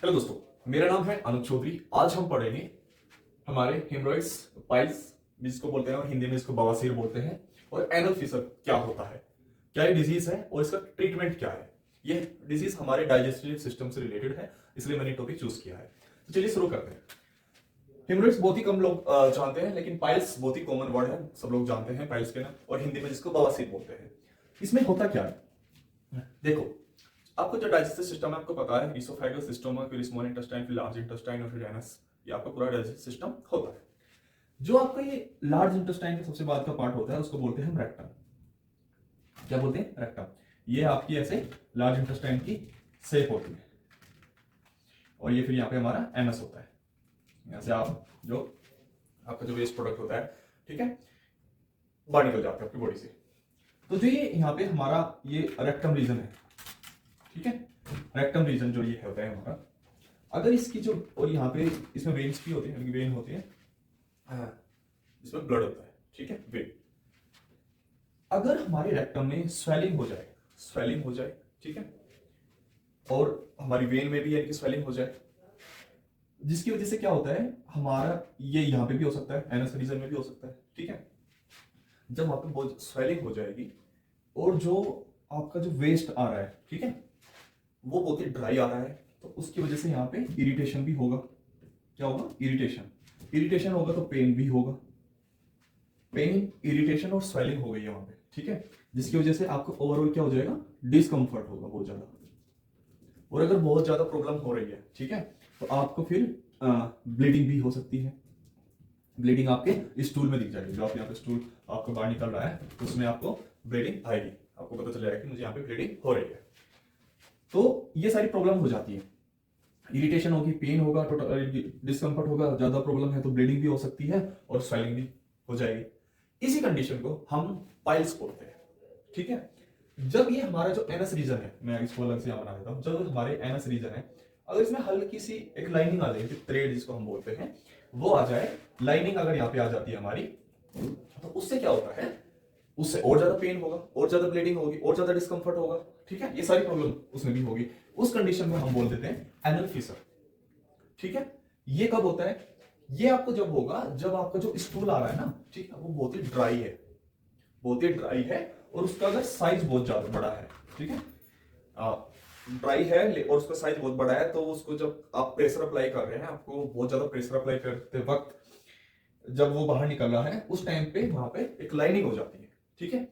Hello दोस्तों, मेरा नाम है अनुज चौधरी। आज हम पढ़ेंगे हमारे हेमरॉइड्स, पाइल्स जिसको बोलते हैं और हिंदी में इसको बवासीर बोलते हैं, और एनल फिशर क्या होता है, क्या ये डिजीज है और इसका ट्रीटमेंट क्या है। ये डिजीज हमारे डाइजेस्टिव सिस्टम से रिलेटेड है, इसलिए मैंने टॉपिक चूज किया है। तो चलिए शुरू करते हैं। हेमरॉइड्स बहुत ही कम लोग जानते हैं, लेकिन पाइल्स बहुत ही कॉमन वर्ड है, सब लोग जानते हैं पाइल्स के नाम, और हिंदी में जिसको बवासीर बोलते हैं। इसमें होता क्या है, देखो, आपको जो डाइजेस्टिव सिस्टम है आपको पता है, इसोफेगस, स्टोमक, फिर स्मॉल इंटेस्टाइन, फिर लार्ज इंटेस्टाइन और फिर एनस, ये आपका पूरा डाइजेस्टिव सिस्टम होता है। जो आपका ये लार्ज इंटेस्टाइन का सबसे बाद का पार्ट होता है उसको बोलते हैं हम रेक्टम। क्या बोलते हैं? रेक्टम। ये आपकी ऐसे लार्ज इंटेस्टाइन की शेप होती है, और ये फिर यहाँ पे हमारा एनस होता है। यहाँ से आप जो आपका जो वेस्ट प्रोडक्ट होता है, ठीक है, बाहर निकल जाता है आपकी बॉडी से। तो जो ये यहाँ पे हमारा ये रेक्टम रीजन है, ठीक है, रेक्टम रीजन जो ये होता है हमारा, अगर इसकी जो, और यहाँ पे इसमें वेन्स भी होती है, वेन होती है, इसमें ब्लड होता है, ठीक है, वेन। अगर हमारे रेक्टम में स्वेलिंग हो जाए, ठीक है, और हमारी वेन में भी यानी कि स्वेलिंग हो जाए, जिसकी वजह से क्या होता है, हमारा ये यहाँ पे भी हो सकता है, एनस रीजन में भी हो सकता है, ठीक है। जब वहां पे बहुत स्वेलिंग हो जाएगी और जो आपका जो वेस्ट आ रहा है, ठीक है, वो बहुत ही ड्राई आ रहा है, तो उसकी वजह से यहाँ पे इरिटेशन भी होगा। क्या होगा? इरिटेशन होगा तो पेन भी होगा। पेन, इरिटेशन और स्वेलिंग हो गई है वहां पे, ठीक है, जिसकी वजह से आपको ओवरऑल क्या हो जाएगा, डिस्कंफर्ट होगा बहुत ज्यादा। और अगर बहुत ज्यादा प्रॉब्लम हो रही है, ठीक है, तो आपको फिर ब्लीडिंग भी हो सकती है। ब्लीडिंग आपके स्टूल में दिख जाएगी, जो आप यहाँ पे स्टूल आपको बाहर निकल रहा है उसमें आपको ब्लीडिंग आएगी, आपको पता चल जाएगा कि मुझे यहाँ पे ब्लीडिंग हो रही है। तो ये सारी प्रॉब्लम हो जाती है, इरिटेशन होगी, पेन होगा, डिस्कंफर्ट होगा, ज्यादा प्रॉब्लम है तो ब्लीडिंग भी हो सकती है और स्वेलिंग भी हो जाएगी। इसी कंडीशन को हम पाइल्स बोलते हैं, ठीक है। जब ये हमारा जो एनस रीजन है, मैं इसको अलग से यहाँ बना देता हूँ, जब हमारे एनस रीजन है, अगर इसमें हल्की सी एक लाइनिंग आ जाए, थ्रेड जिसको हम बोलते हैं, वो आ जाए, लाइनिंग अगर यहाँ पे आ जाती है हमारी, तो उससे क्या होता है, उससे और ज्यादा पेन होगा, और ज्यादा ब्लीडिंग होगी, और ज्यादा डिस्कंफर्ट होगा, ठीक है, ये सारी प्रॉब्लम उसमें भी होगी। उस कंडीशन में हम बोल देते हैं एनल फिशर, ठीक है। ये कब होता है? ये आपको जब होगा जब आपका जो स्टूल आ रहा है ना, ठीक है, वो बहुत ही ड्राई है, और उसका अगर साइज बहुत ज्यादा बड़ा है, ठीक है, ड्राई है और उसका साइज बहुत बड़ा है, तो उसको जब आप प्रेशर अप्लाई कर रहे हैं, आपको बहुत ज्यादा प्रेशर अप्लाई करते वक्त जब वो बाहर निकल रहा है, उस टाइम पे वहां पे एक लाइनिंग हो जाती है, ठीक है,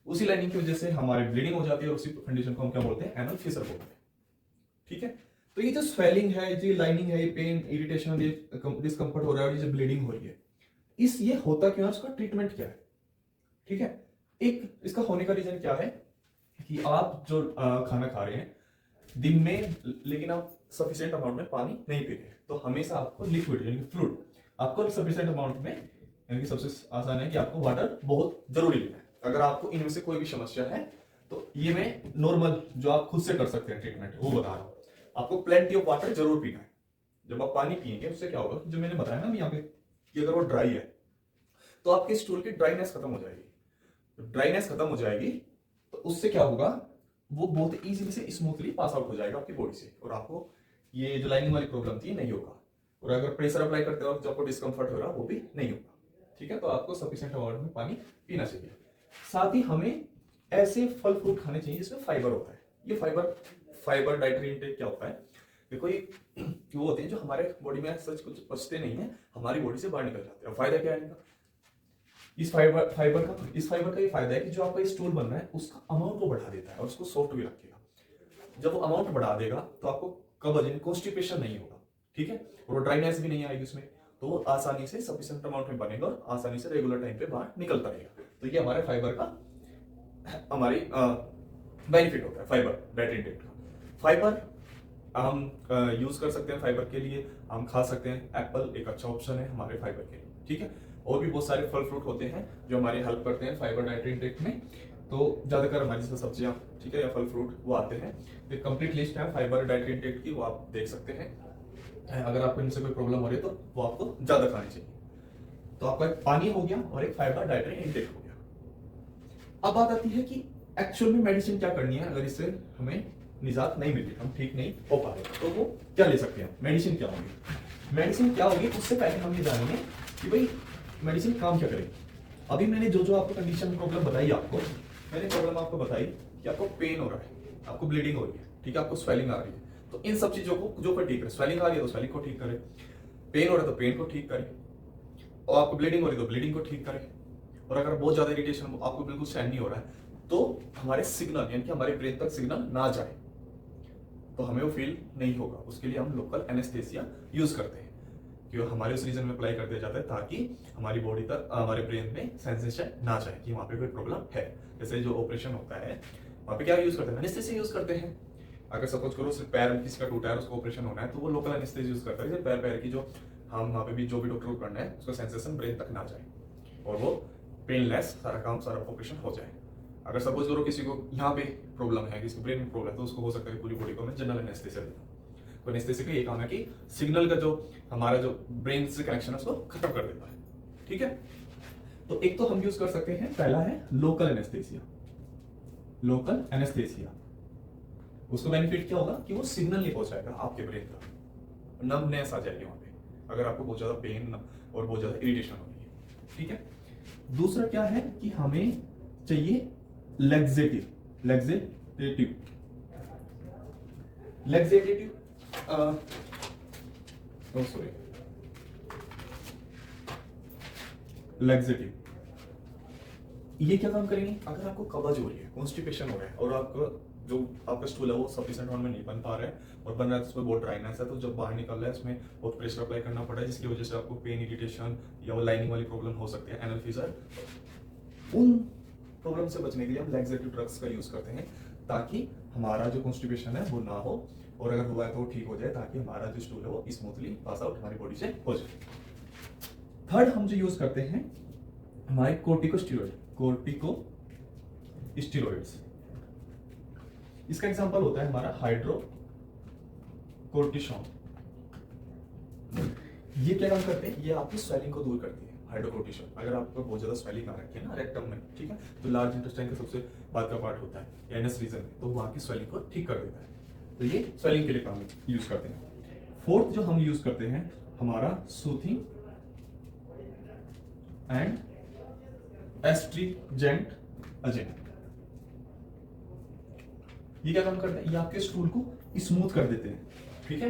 उसी लाइनिंग की वजह से हमारी ब्लीडिंग हो जाती है, और उसी कंडीशन को हम क्या बोलते हैं, एनल फिशर बोलते हैं, ठीक है। तो ये जो स्वेलिंग है, जो लाइनिंग है, ये पेन, इरिटेशन, ये डिस्कंफर्ट हो रहा है, और ये जो ब्लीडिंग हो रही है, ये होता क्यों है, उसका ट्रीटमेंट क्या है, ठीक है। एक इसका होने का रीजन क्या है कि आप जो खाना खा रहे हैं दिन में, लेकिन आप सफिशिएंट अमाउंट में पानी नहीं पी रहे, तो हमेशा आपको लिक्विड यानी कि फ्लूइड आपको सफिशिएंट अमाउंट में, यानी कि सबसे आसान है कि आपको वाटर बहुत जरूरी लेना है। अगर आपको इनमें से कोई भी समस्या है, तो ये मैं नॉर्मल जो आप खुद से कर सकते हैं ट्रीटमेंट, वो बता रहा हूँ। आपको प्लेंटी ऑफ वाटर जरूर पीना है। जब आप पानी पिएंगे उससे क्या होगा, जो मैंने बताया ना यहाँ पे, कि अगर वो ड्राई है तो आपके स्टूल की ड्राइनेस खत्म हो जाएगी। ड्राइनेस खत्म हो जाएगी तो उससे क्या होगा, वो बहुत इजीली से स्मूथली पास आउट हो जाएगा आपकी बॉडी से, और आपको ये जो लाइनिंग वाली प्रॉब्लम थी नहीं होगा। और अगर प्रेशर अप्लाई करते हो जो आपको डिस्कंफर्ट हो रहा वो भी नहीं होगा, ठीक है। तो आपको सफिशिएंट अमाउंट में पानी पीना चाहिए। साथ ही हमें ऐसे फल फ्रूट खाने चाहिए जिसमें फाइबर होता है। ये फाइबर डाइटरी इंटेक क्या होता है, देखो ये वो होते हैं जो हमारे बॉडी में सच कुछ पचते नहीं है, हमारी बॉडी से बाहर निकल जाते हैं। फायदा क्या है इनका? इस फाइबर का ये फायदा है कि जो आपका स्टूल बन रहा है उसका अमाउंट को बढ़ा देता है और उसको सॉफ्ट भी रखेगा। जब वो अमाउंट बढ़ा देगा तो आपको कब्ज यानी कॉन्स्टिपेशन नहीं होगा, ठीक है, और ड्राइनेस भी नहीं आएगी उसमें, तो वो आसानी से सफिशिएंट अमाउंट में बनेगा और आसानी से रेगुलर टाइम पे बाहर निकलता रहेगा। तो ये हमारे फाइबर का हमारी बेनिफिट होता है, फाइबर डाइट इंटेक का। फाइबर हम यूज कर सकते हैं, फाइबर के लिए हम खा सकते हैं। एप्पल एक अच्छा ऑप्शन है हमारे फाइबर के लिए, ठीक है। और भी बहुत सारे फल फ्रूट होते हैं जो हमारी हेल्प करते हैं फाइबर डाइटरी इंटेक में। तो ज्यादातर हमारी जैसे सब्जियां, ठीक है, या फल फ्रूट वो आते हैं। एक कंप्लीट लिस्ट है फाइबर डाइटरी इंटेक की, वो आप देख सकते हैं। अगर आपको इनसे कोई प्रॉब्लम हो रही है तो वो आपको ज्यादा खानी चाहिए। तो आपका एक पानी हो गया और एक फाइबर डाइटरी इंटेक हो गया। अब बात आती है कि एक्चुअल में मेडिसिन क्या करनी है अगर इससे हमें निजात नहीं मिल रही, हम ठीक नहीं हो पा रहे, तो वो क्या ले सकते हैं, मेडिसिन क्या होगी। मेडिसिन क्या होगी उससे पहले हम ये जानेंगे कि भाई मेडिसिन काम क्या करेगी। अभी मैंने जो जो आपको कंडीशन प्रॉब्लम बताई, मैंने प्रॉब्लम आपको बताई कि आपको पेन हो रहा है, आपको ब्लीडिंग हो रही है, ठीक है, आपको स्वेलिंग आ रही है, तो इन सब चीजों को जो ठीक करे, स्वेलिंग आ रही है तो स्वेलिंग को ठीक करे, पेन हो रहा है तो पेन को ठीक करे, और आपको ब्लीडिंग हो रही है तो ब्लीडिंग को ठीक करे, और अगर बहुत ज्यादा इरिटेशन आपको बिल्कुल सहन नहीं हो रहा है तो हमारे सिग्नल यानी कि हमारे ब्रेन तक सिग्नल ना जाए, तो हमें वो फील नहीं होगा, उसके लिए हम लोकल एनेस्थेसिया यूज करते हैं, कि हमारे उस रीजन में अप्लाई कर दिया जाता है ताकि हमारी बॉडी तक, हमारे ब्रेन में सेंसेशन ना जाए कि वहां पे कोई प्रॉब्लम है। जैसे जो ऑपरेशन होता है वहां पे क्या यूज करते हैं, एनेस्थेसिया यूज करते हैं। अगर सपोज करो सिर्फ पैर किसी का टूटा है, उसको ऑपरेशन होना है, तो वो लोकल एनेस्थेसिया यूज करता है, पैर की जो हम वहां पे भी जो भी डॉक्टर को करना है उसका सेंसेशन ब्रेन तक ना जाए और वो पेनलेस सारा काम, सारा ऑपरेशन हो जाए। अगर सपोज करो किसी को यहाँ पे प्रॉब्लम है, किसी को ब्रेन में प्रॉब्लम है, तो उसको हो सकता है पूरी बॉडी को मैं जनरल एनेस्थेसिया देता हूँ। तो एनेस्थेसिया का ये काम है कि सिग्नल का जो हमारा जो ब्रेन से कनेक्शन है उसको खत्म कर देता है, ठीक है। तो एक तो हम यूज कर सकते हैं, पहला है लोकल एनेस्थेसिया। लोकल एनेस्थेसिया, उसको बेनिफिट क्या होगा कि वो सिग्नल नहीं पहुंचाएगा आपके ब्रेन तक, नमनेस आ जाएगी वहां पे, अगर आपको बहुत ज्यादा पेन और बहुत ज्यादा इरिटेशन हो रही है, ठीक है। दूसरा क्या है कि हमें चाहिए laxative, laxative, laxative, sorry, laxative, ये क्या काम करेंगे, अगर आपको कब्ज हो रही है, कॉन्स्टिपेशन हो रहा है और आपका जो आपका स्टूल है वो सफिशिएंट अमाउंट में नहीं बन पा रहा है और बन रहा है तो उसमें बहुत ड्राइनेस है, तो जब बाहर निकल रहा है उसमें बहुत प्रेशर अप्लाई करना पड़ रहा है, जिसकी वजह से आपको पेन, इरिटेशन या वो लाइनिंग वाली प्रॉब्लम हो सकती है, एनल फीसर। उन प्रॉब्लम से बचने के लिए हम लैक्सेटिव ड्रग्स का यूज करते हैं ताकि हमारा जो कॉन्स्टिपेशन है वो ना हो, और अगर हुआ है तो वो ठीक हो जाए, ताकि हमारा जो स्टूल है वो स्मूथली पास आउट हमारी बॉडी से हो जाए। थर्ड हम जो यूज करते हैं हमारे कोर्टिकोस्टेरॉइड, कोर्टिकोस्टेरॉइड्स। इसका एग्जांपल होता है हमारा हाइड्रोकोर्टिसोन। ये क्या काम करते हैं, ये आपकी स्वेलिंग को दूर करती है, हाइड्रोकोर्टिसोन। अगर आपको बहुत ज्यादा स्वेलिंग आ रखी है ना रेक्टम में, ठीक है, तो लार्ज इंटेस्टाइन का सबसे बाद का पार्ट होता है एनस रीजन में, तो वहां की स्वेलिंग को ठीक कर देता है, तो ये स्वेलिंग के लिए काम यूज करते हैं। फोर्थ जो हम यूज करते हैं हमारा सूथिंग एंड एस्ट्रीजेंट एजेंट। ये क्या काम करते हैं, ये आपके स्टूल को स्मूथ कर देते हैं, ठीक है।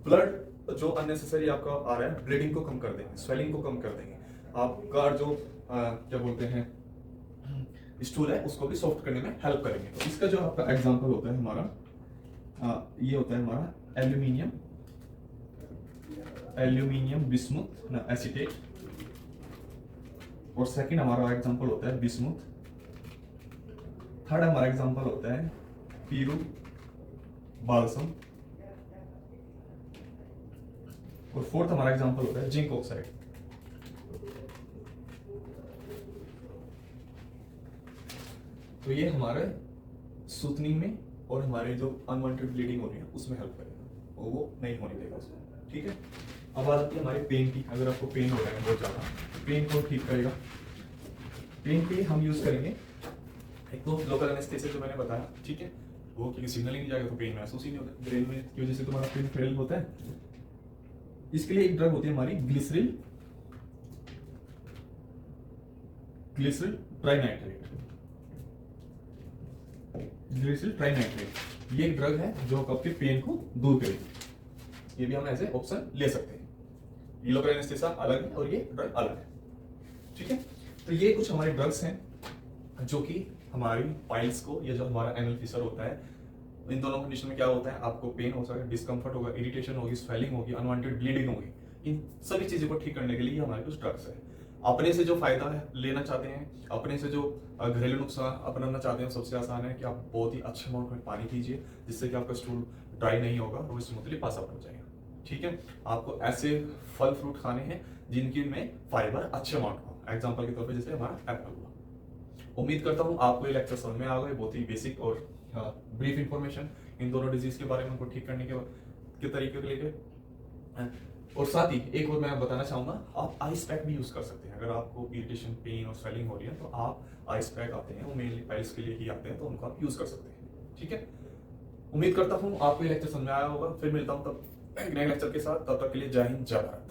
ब्लड जो अननेसेसरी आपका आ रहा है, ब्लीडिंग को कम कर देंगे, स्वेलिंग को कम कर देंगे, आपका जो क्या बोलते हैं स्टूल है उसको भी सॉफ्ट करने में हेल्प करेंगे। तो इसका जो आपका एग्जांपल होता है हमारा ये होता है हमारा एल्यूमिनियम बिस्मुथ ना एसीटेट, और सेकंड हमारा एग्जांपल होता है बिस्मुथ। थर्ड हमारा एग्जांपल होता है पीरू बाल्सम, और फोर्थ हमारा एग्जांपल होता है जिंक ऑक्साइड। तो ये हमारे सूथनिंग में और हमारे जो अनवांटेड ब्लीडिंग हो रही है उसमें हेल्प करेगा और वो नहीं होने देगा उसको, ठीक है। अब बात आती है हमारे पेन की। अगर आपको पेन हो रहा है बहुत ज्यादा, पेन को ठीक करेगा। पेन के लिए हम यूज करेंगे एक तो लोकल एनेस्थेसिया जो मैंने बताया, ठीक है, वो क्योंकि सिग्नल ही नहीं जाएगा तो पेन महसूस ही नहीं होता, ब्रेन में की वजह से तुम्हारा पेन फेल होता है। इसके लिए एक ड्रग होती है हमारी ग्लिसरिल ट्राइनाइट्रेट। ग्लिसरिल ट्राइनाइट्रेट ये एक ड्रग है जो आपके पेन को दूर करेगी। ये भी हम ऐसे ऑप्शन ले सकते हैं। ये लोकल एनेस्थेसिया अलग है और ये ड्रग अलग है, ठीक है। तो ये कुछ हमारे ड्रग्स हैं जो कि हमारी पाइल्स को, या जो हमारा एनल फिशर होता है, इन दोनों कंडीशन में क्या होता है, आपको पेन हो सकता है, डिस्कम्फर्ट होगा, इरिटेशन होगी, स्वेलिंग होगी, अनवांटेड ब्लीडिंग होगी, इन सभी चीजों को ठीक करने के लिए हमारे कुछ ड्रग्स है। अपने से जो फायदा है लेना चाहते हैं, अपने से जो घरेलू नुस्खा अपनाना चाहते हैं, सबसे आसान है कि आप बहुत ही अच्छे अमाउंट में पानी पीजिए, जिससे कि आपका स्टूल ड्राई नहीं होगा और स्मूथली पास आउट हो जाएगा, ठीक है। आपको ऐसे फल फ्रूट खाने हैं जिनके में फाइबर अच्छे अमाउंट हो, एग्जाम्पल के तौर पर जैसे हमारा एप्पल हुआ। उम्मीद करता हूँ आपको ये लेक्चर समझ में आ गए, बहुत ही बेसिक और ब्रीफ इंफॉर्मेशन इन दोनों डिजीज के बारे में, उनको ठीक करने के तरीके को लेकर। और साथ ही एक और मैं बताना चाहूंगा, आप आइस पैक भी यूज कर सकते हैं। अगर आपको इरिटेशन, पेन और स्वेलिंग हो रही है तो आप आइस पैक आते हैं, वो मेनली पाइल्स के लिए ही आते हैं, तो उनको आप यूज कर सकते हैं, ठीक है। उम्मीद करता हूँ आपको ये लेक्चर समझ में आया होगा। फिर मिलता हूँ तब एक नए लेक्चर के साथ। तब तक के लिए जय हिंद जय भारत।